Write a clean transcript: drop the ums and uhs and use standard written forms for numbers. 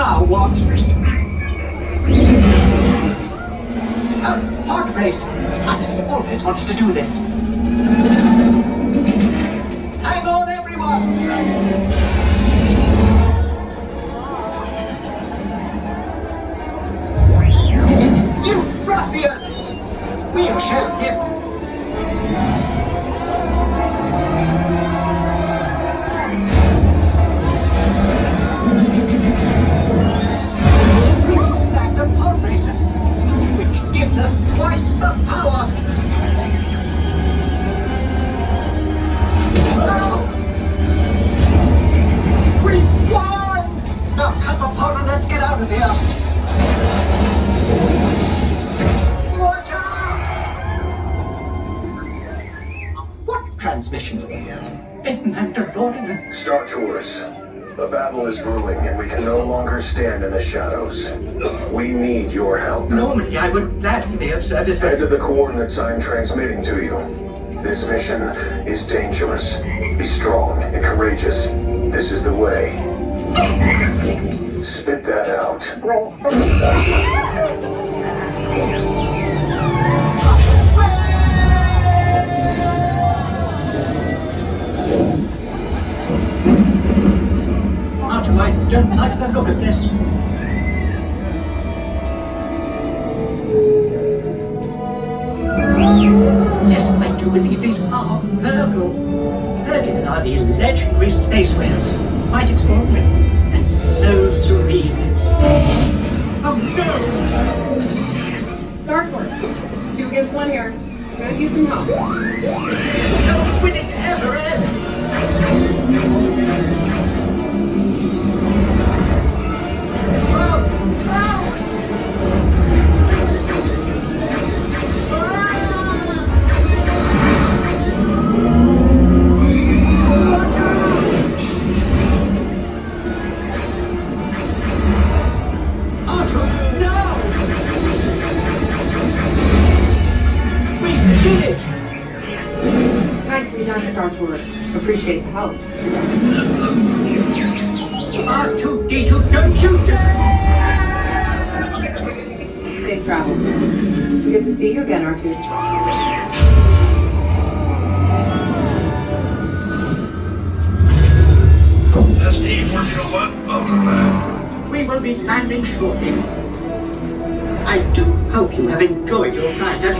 Now what? Hot race! I always wanted to do this. Hang on, everyone! You ruffian! We'll show him! We've snagged a pod racer, which gives us twice the power! Oh! We won! Now cut the pod and let's get out of here! Watch out! What transmission? In Mandalorian. Star Tours. The battle is brewing and we can no longer stand in the shadows. We need your help. Normally I would gladly be of service, Head but to the coordinates I'm transmitting to you. This mission is dangerous. Be strong and courageous. This is the way. Spit that out. I don't like the look of this. Yes, I do believe these are Purrgil. Purrgil are the legendary space whales. Quite extraordinary. And so serene. Oh no! Star Force. 2 against 1 here. Gonna use some help. No, will it ever end? Nicely done, Star Tours. Appreciate the help. R2-D2, don't you dare! Safe travels. Good to see you again, R2. SD-401, welcome back. We will be landing shortly. I do hope you have enjoyed your flight and...